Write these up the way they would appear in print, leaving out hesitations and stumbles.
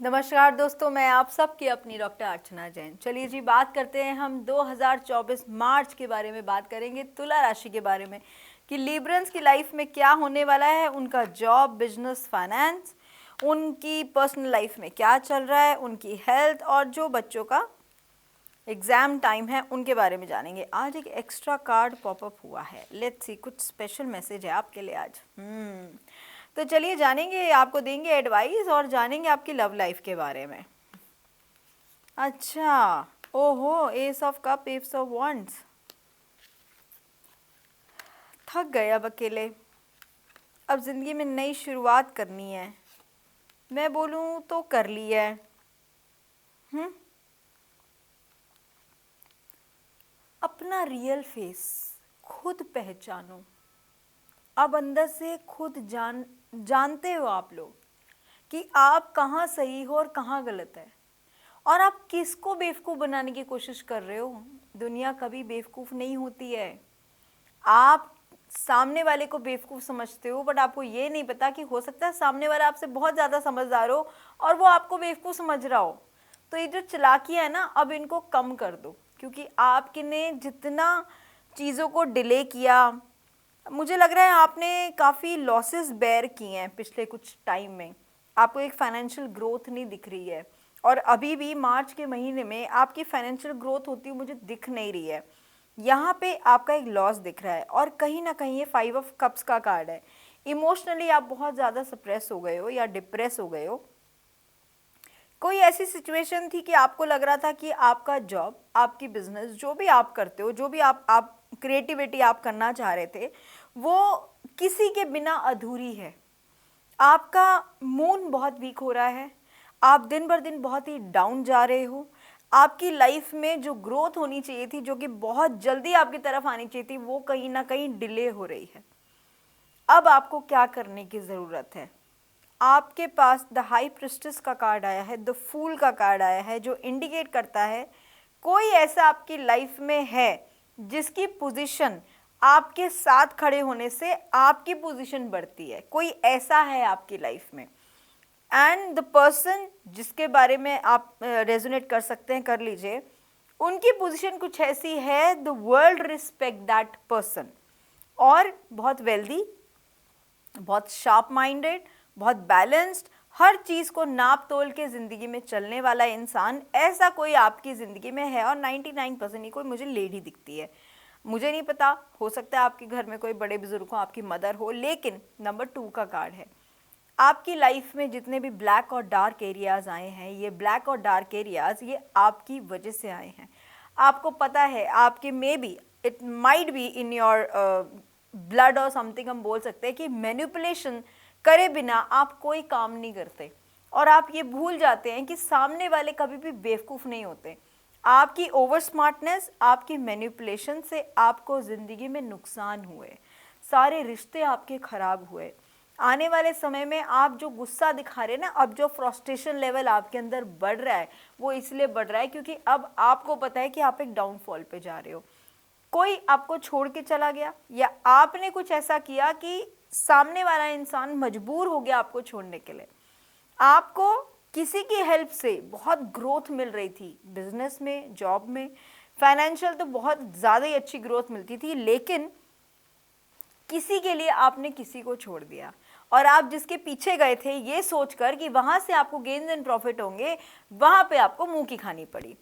नमस्कार दोस्तों, मैं आप सबकी अपनी डॉक्टर अर्चना जैन। चलिए जी, बात करते हैं हम 2024 मार्च के बारे में। बात करेंगे तुला राशि के बारे में कि लिब्रन्स की लाइफ में क्या होने वाला है, उनका जॉब, बिजनेस, फाइनेंस, उनकी पर्सनल लाइफ में क्या चल रहा है, उनकी हेल्थ और जो बच्चों का एग्ज़ाम टाइम है उनके बारे में जानेंगे। आज एक एक्स्ट्रा कार्ड पॉपअप हुआ है, लेट्स सी, कुछ स्पेशल मैसेज है आपके लिए आज। तो चलिए जानेंगे, आपको देंगे एडवाइस और जानेंगे आपकी लव लाइफ के बारे में। अच्छा, ओहो, S of cup, S of wands. थक गए अब अकेले, अब ज़िंदगी में नई शुरुआत करनी है। मैं बोलूँ तो कर ली है। अपना रियल फेस खुद पहचानो। अब अंदर से खुद जानते हो आप लोग कि आप कहाँ सही हो और कहाँ गलत है, और आप किसको बेवकूफ़ बनाने की कोशिश कर रहे हो। दुनिया कभी बेवकूफ़ नहीं होती है। आप सामने वाले को बेवकूफ़ समझते हो, बट आपको ये नहीं पता कि हो सकता है सामने वाला आपसे बहुत ज़्यादा समझदार हो और वो आपको बेवकूफ़ समझ रहा हो। तो ये जो चालाकियाँ है ना, अब इनको कम कर दो, क्योंकि आपने जितना चीज़ों को डिले किया, मुझे लग रहा है आपने काफ़ी लॉसेस बेयर किए हैं पिछले कुछ टाइम में। आपको एक फाइनेंशियल ग्रोथ नहीं दिख रही है, और अभी भी मार्च के महीने में आपकी फाइनेंशियल ग्रोथ होती हुई मुझे दिख नहीं रही है। यहाँ पे आपका एक लॉस दिख रहा है, और कहीं ना कहीं ये 5 ऑफ कप्स का कार्ड है। इमोशनली आप बहुत ज़्यादा सप्रेस हो गए हो या डिप्रेस हो गए हो। कोई ऐसी सिचुएशन थी कि आपको लग रहा था कि आपका जॉब, आपकी बिजनेस, जो भी आप करते हो, जो भी आप क्रिएटिविटी आप करना चाह रहे थे, वो किसी के बिना अधूरी है। आपका मूड बहुत वीक हो रहा है, आप दिन भर दिन बहुत ही डाउन जा रहे हो। आपकी लाइफ में जो ग्रोथ होनी चाहिए थी, जो कि बहुत जल्दी आपकी तरफ आनी चाहिए थी, वो कहीं ना कहीं डिले हो रही है। अब आपको क्या करने की ज़रूरत है? आपके पास द हाई प्रिस्टेस का कार्ड आया है, द फूल का कार्ड आया है, जो इंडिकेट करता है कोई ऐसा आपकी लाइफ में है जिसकी पोजीशन आपके साथ खड़े होने से आपकी पोजीशन बढ़ती है। कोई ऐसा है आपकी लाइफ में, एंड द पर्सन जिसके बारे में आप रेजोनेट कर सकते हैं, कर लीजिए। उनकी पोजीशन कुछ ऐसी है, the world respect that person, और बहुत वेल्दी, बहुत शार्प माइंडेड, बहुत बैलेंस्ड, हर चीज़ को नाप तोल के ज़िंदगी में चलने वाला इंसान, ऐसा कोई आपकी ज़िंदगी में है। और 99% ही कोई मुझे लेडी दिखती है। मुझे नहीं पता, हो सकता है आपके घर में कोई बड़े बुजुर्ग हो, आपकी मदर हो, लेकिन नंबर 2 का कार्ड है। आपकी लाइफ में जितने भी ब्लैक और डार्क एरियाज आए हैं, ये ब्लैक और डार्क एरियाज ये आपकी वजह से आए हैं। आपको पता है, आपके may be it might be in your blood और समथिंग, हम बोल सकते हैं कि मैनिपुलेशन करे बिना आप कोई काम नहीं करते, और आप ये भूल जाते हैं कि सामने वाले कभी भी बेवकूफ़ नहीं होते। आपकी ओवर स्मार्टनेस, आपकी मैनिपुलेशन से आपको ज़िंदगी में नुकसान हुए, सारे रिश्ते आपके खराब हुए। आने वाले समय में आप जो गुस्सा दिखा रहे हैं ना, अब जो फ्रस्ट्रेशन लेवल आपके अंदर बढ़ रहा है, वो इसलिए बढ़ रहा है क्योंकि अब आपको पता है कि आप एक डाउनफॉल पे जा रहे हो। कोई आपको छोड़ के चला गया, या आपने कुछ ऐसा किया कि सामने वाला इंसान मजबूर हो गया आपको छोड़ने के लिए। आपको किसी की हेल्प से बहुत ग्रोथ मिल रही थी, बिजनेस में, जॉब में, फाइनेंशियल तो बहुत ज़्यादा ही अच्छी ग्रोथ मिलती थी, लेकिन किसी के लिए आपने किसी को छोड़ दिया, और आप जिसके पीछे गए थे ये सोचकर कि वहां से आपको गेन्स एंड प्रॉफिट होंगे, वहां पे आपको मुंह की खानी पड़ी।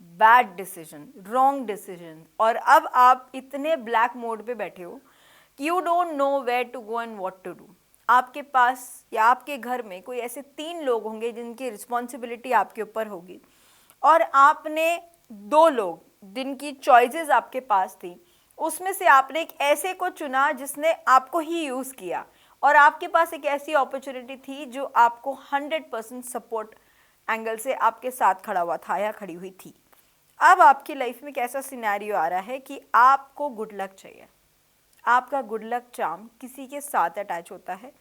बैड डिसीजन, रॉन्ग डिसीजन, और अब आप इतने ब्लैक मोड पे बैठे हो कि you don't know where to go and what to do. आपके पास या आपके घर में कोई ऐसे 3 लोग होंगे जिनकी रिस्पॉन्सिबिलिटी आपके ऊपर होगी, और आपने 2 लोग जिनकी चॉइसेस आपके पास थी, उसमें से आपने एक ऐसे को चुना जिसने आपको ही यूज़ किया, और आपके पास एक ऐसी अपॉर्चुनिटी थी जो आपको 100% सपोर्ट एंगल से आपके साथ खड़ा हुआ था या खड़ी हुई थी। अब आपकी लाइफ में कैसा सिनेरियो आ रहा है कि आपको गुड लक चाहिए। आपका गुड लक चार्म किसी के साथ अटैच होता है।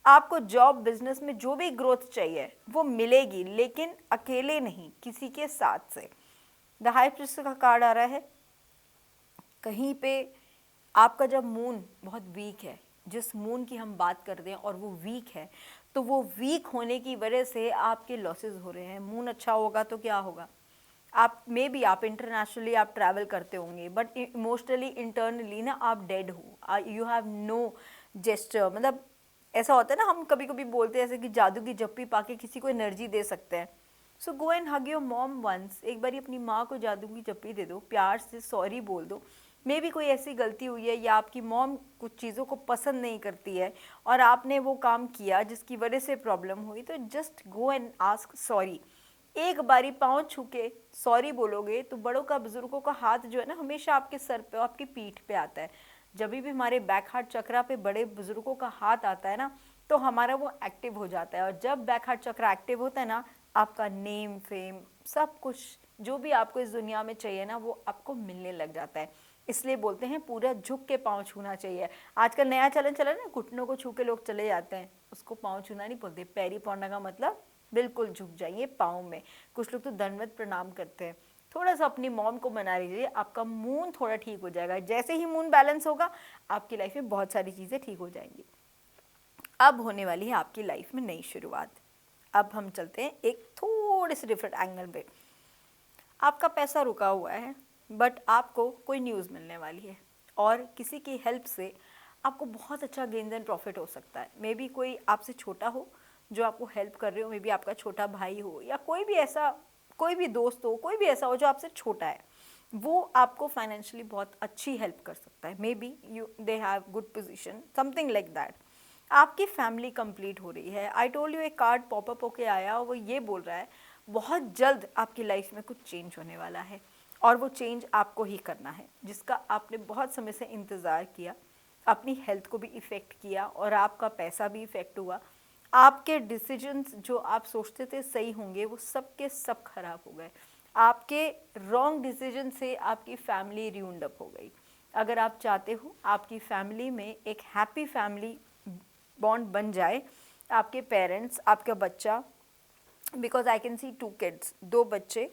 आपको जॉब, बिजनेस में जो भी ग्रोथ चाहिए वो मिलेगी, लेकिन अकेले नहीं, किसी के साथ से। द हाई प्रीस्ट का कार्ड आ रहा है। कहीं पे आपका जब मून बहुत वीक है, जिस मून की हम बात करते हैं और वो वीक है, तो वो वीक होने की वजह से आपके लॉसेस हो रहे हैं। मून अच्छा होगा तो क्या होगा, आप मे बी आप इंटरनेशनली आप ट्रैवल करते होंगे, बट इमोशनली इंटरनली ना आप डेड हो, यू हैव नो जेस्चर। मतलब ऐसा होता है ना, हम कभी कभी बोलते हैं ऐसे कि जादू की जप्पी पाके किसी को एनर्जी दे सकते हैं। So go and hug your mom once, एक बार अपनी माँ को जादू की जप्पी दे दो, प्यार से सॉरी बोल दो। मे बी कोई ऐसी गलती हुई है या आपकी मॉम कुछ चीज़ों को पसंद नहीं करती है और आपने वो काम किया जिसकी वजह से प्रॉब्लम हुई, तो just go and ask sorry. एक बारी पाँव छू के सॉरी बोलोगे तो बड़ों का, बुजुर्गों का हाथ जो है ना हमेशा आपके सर पे, आपकी पीठ पे आता है। जब भी हमारे बैक हार्ट चक्रा पे बड़े बुजुर्गों का हाथ आता है ना, तो हमारा वो एक्टिव हो जाता है। और जब बैक हार्ट चक्रा एक्टिव होता है ना, आपका नेम फेम सब कुछ जो भी आपको इस दुनिया में चाहिए ना, वो आपको मिलने लग जाता है। इसलिए बोलते हैं पूरा झुक के पाँव छूना चाहिए। आजकल नया चलन चला ना, घुटनों को छू के लोग चले जाते हैं, उसको पाँव छूना नहीं बोलते। पैरी पड़ने का मतलब बिल्कुल झुक जाइए पाँव में। कुछ लोग तो दंडवत प्रणाम करते हैं। थोड़ा सा अपनी मॉम को मना लीजिए, आपका मून थोड़ा ठीक हो जाएगा। जैसे ही मून बैलेंस होगा, आपकी लाइफ में बहुत सारी चीज़ें ठीक हो जाएंगी। अब होने वाली है आपकी लाइफ में नई शुरुआत। अब हम चलते हैं एक थोड़े से डिफरेंट एंगल पे। आपका पैसा रुका हुआ है, बट आपको कोई न्यूज़ मिलने वाली है और किसी की हेल्प से आपको बहुत अच्छा गेन एंड प्रॉफिट हो सकता है। मे बी कोई आपसे छोटा हो जो आपको हेल्प कर रहे हो, मे बी आपका छोटा भाई हो या कोई भी ऐसा, कोई भी दोस्त हो, कोई भी ऐसा हो जो आपसे छोटा है, वो आपको फाइनेंशियली बहुत अच्छी हेल्प कर सकता है। May be you they have good position, something like that. आपकी फैमिली कंप्लीट हो रही है। आई टोल्ड यू, एक कार्ड पॉपअप होके आया और वो ये बोल रहा है बहुत जल्द आपकी लाइफ में कुछ चेंज होने वाला है और वो चेंज आपको ही करना है, जिसका आपने बहुत समय से इंतज़ार किया। अपनी हेल्थ को भी इफ़ेक्ट किया और आपका पैसा भी इफ़ेक्ट हुआ। आपके डिसीजंस जो आप सोचते थे सही होंगे, वो सब के सब खराब हो गए। आपके रॉन्ग डिसीजन से आपकी फैमिली रियूंड अप हो गई। अगर आप चाहते हो आपकी फैमिली में एक हैप्पी फैमिली बॉन्ड बन जाए, आपके पेरेंट्स, आपका बच्चा, because I can see 2 kids, 2 बच्चे,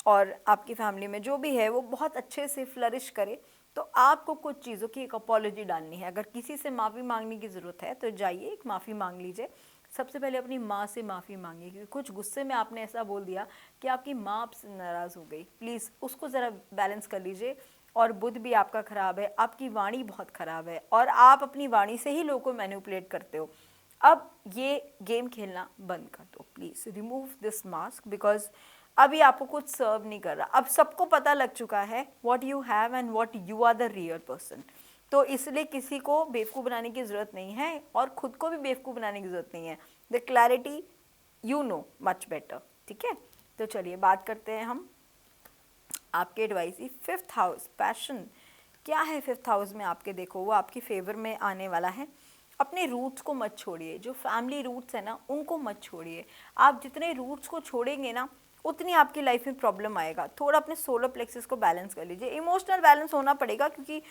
और आपकी फैमिली में जो भी है वो बहुत अच्छे से फ्लरिश करे, तो आपको कुछ चीज़ों की एक अपॉलॉजी डालनी है। अगर किसी से माफ़ी मांगने की ज़रूरत है तो जाइए एक माफ़ी मांग लीजिए। सबसे पहले अपनी माँ से माफ़ी मांगिए, क्योंकि कुछ गुस्से में आपने ऐसा बोल दिया कि आपकी माँ आपसे नाराज़ हो गई। प्लीज़ उसको ज़रा बैलेंस कर लीजिए। और बुध भी आपका ख़राब है, आपकी वाणी बहुत ख़राब है और आप अपनी वाणी से ही लोगों को मैनिपुलेट करते हो। अब ये गेम खेलना बंद कर दो please, remove this mask, because अभी आपको कुछ सर्व नहीं कर रहा। अब सबको पता लग चुका है what you have and what you are the real person. तो इसलिए किसी को बेवकूफ़ बनाने की ज़रूरत नहीं है और ख़ुद को भी बेवकूफ़ बनाने की ज़रूरत नहीं है। The clarity you know much better. ठीक है, तो चलिए बात करते हैं हम आपके एडवाइस की। 5th हाउस, पैशन क्या है 5th हाउस में आपके, देखो वो आपकी फेवर में आने वाला है। अपने रूट्स को मत छोड़िए, जो फैमिली रूट्स है ना उनको मत छोड़िए। आप जितने रूट्स को छोड़ेंगे ना, उतनी आपकी लाइफ में प्रॉब्लम आएगा। थोड़ा अपने सोलर प्लेक्सेस को बैलेंस कर लीजिए। इमोशनल बैलेंस होना पड़ेगा, क्योंकि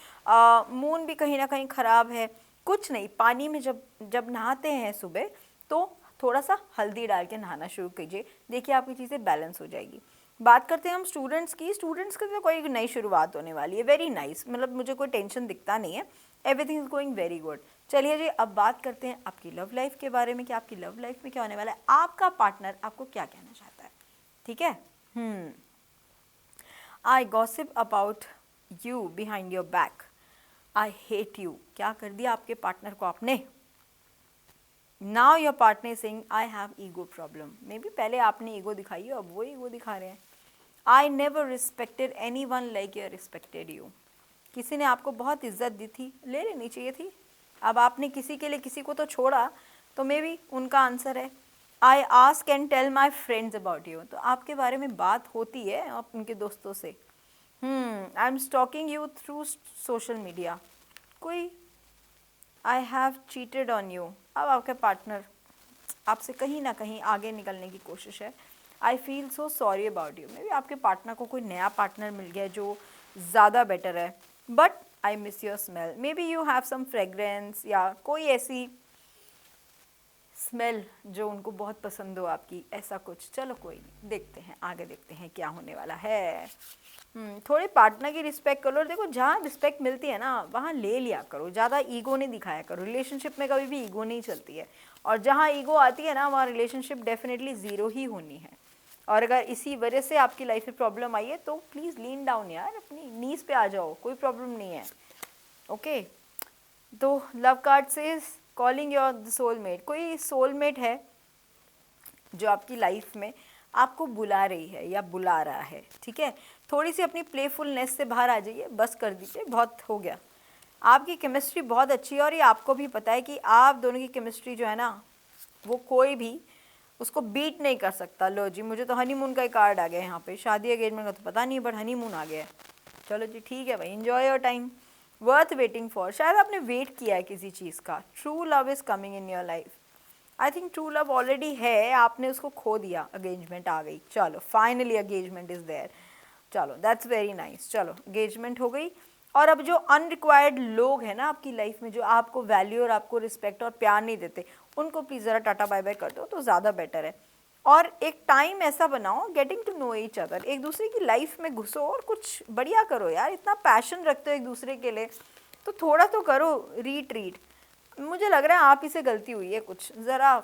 मून भी कहीं ना कहीं ख़राब है। कुछ नहीं, पानी में जब जब नहाते हैं सुबह, तो थोड़ा सा हल्दी डाल के नहाना शुरू कीजिए, देखिए आपकी चीज़ें बैलेंस हो जाएगी। बात करते हैं हम स्टूडेंट्स की। स्टूडेंट्स की तो कोई नई शुरुआत होने वाली है, वेरी नाइस। मतलब मुझे कोई टेंशन दिखता नहीं है, everything is going very good. चलिए जी, अब बात करते हैं आपकी लव लाइफ के बारे में कि आपकी लव लाइफ में क्या होने वाला है, आपका पार्टनर आपको क्या कहना चाहता है। ठीक है, I gossip about you behind your back, I hate you. क्या कर दिया आपके पार्टनर को आपने। Now your partner sing I have ego problem. Maybe पहले आपने ईगो दिखाई हो, अब वो ईगो दिखा रहे हैं। I never respected any one like you respected you. किसी ने आपको बहुत इज्जत दी थी, ले लेनी चाहिए थी। अब आपने किसी के लिए किसी को तो छोड़ा, तो मे बी उनका आंसर है I ask and tell my friends about you. तो आपके बारे में बात होती है आप उनके दोस्तों से। I am stalking you through social media. कोई I have cheated on you. अब आपके पार्टनर आपसे कहीं ना कहीं आगे निकलने की कोशिश है। I feel so sorry about you. May be आपके पार्टनर को कोई नया पार्टनर मिल गया जो ज़्यादा बेटर है, but I miss your smell. Maybe you have some fragrance या कोई ऐसी स्मेल जो उनको बहुत पसंद हो आपकी, ऐसा कुछ। चलो कोई नहीं, देखते हैं आगे, देखते हैं क्या होने वाला है। थोड़ी पार्टनर की रिस्पेक्ट करो। देखो जहाँ रिस्पेक्ट मिलती है ना वहाँ ले लिया करो, ज़्यादा ईगो नहीं दिखाया करो। रिलेशनशिप में कभी भी ईगो नहीं चलती है, और जहाँ ईगो आती है ना वहाँ रिलेशनशिप डेफिनेटली ज़ीरो ही होनी है। और अगर इसी वजह से आपकी लाइफ में प्रॉब्लम आई है तो प्लीज़ लीन डाउन यार, अपनी नीज पे आ जाओ, कोई प्रॉब्लम नहीं है। ओके, तो लव कार्ड से कॉलिंग योर सोलमेट। कोई सोलमेट है जो आपकी लाइफ में आपको बुला रही है या बुला रहा है, ठीक है। थोड़ी सी अपनी प्लेफुलनेस से बाहर आ जाइए, बस कर दीजिए, बहुत हो गया। आपकी केमिस्ट्री बहुत अच्छी है और ये आपको भी पता है कि आप दोनों की केमिस्ट्री जो है ना वो कोई भी उसको बीट नहीं कर सकता। लो जी, मुझे तो हनीमून का ही कार्ड आ गया यहाँ पे, शादी एंगेजमेंट का तो पता नहीं, बट हनीमून आ गया है। चलो जी ठीक है भाई, enjoy your time, worth waiting for. शायद आपने वेट किया है किसी चीज़ का। True love is coming in your life. I think true love already है, आपने उसको खो दिया, एंगेजमेंट आ गई। चलो फाइनली एंगेजमेंट इज़ देयर, चलो दैट्स वेरी नाइस। चलो एंगेजमेंट हो गई। और अब जो अनरिक्वायर्ड लोग हैं ना आपकी लाइफ में, जो आपको वैल्यू और आपको रिस्पेक्ट और प्यार नहीं देते, उनको प्लीज़ ज़रा टाटा बाय बाय कर दो तो ज़्यादा बेटर है। और एक टाइम ऐसा बनाओ getting to know each other, एक दूसरे की लाइफ में घुसो और कुछ बढ़िया करो यार। इतना पैशन रखते हो एक दूसरे के लिए तो थोड़ा तो करो रीट्रीट। मुझे लग रहा है आप ही से गलती हुई है कुछ, ज़रा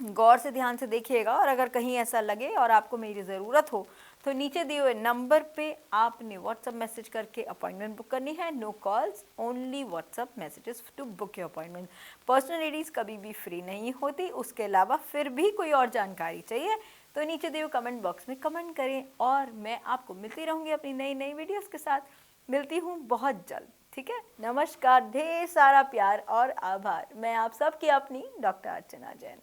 गौर से ध्यान से देखिएगा। और अगर कहीं ऐसा लगे और आपको मेरी ज़रूरत हो तो नीचे दिए हुए नंबर पे आपने व्हाट्सअप मैसेज करके अपॉइंटमेंट बुक करनी है। No calls, only WhatsApp messages to book your appointment. Personalities कभी भी फ्री नहीं होती। उसके अलावा फिर भी कोई और जानकारी चाहिए तो नीचे दिए हुए कमेंट बॉक्स में कमेंट करें, और मैं आपको मिलती रहूँगी अपनी नई नई वीडियोज़ के साथ। मिलती हूँ बहुत जल्द, ठीक है। नमस्कार, ढेर सारा प्यार और आभार। मैं आप सबकी अपनी डॉक्टर अर्चना जैन।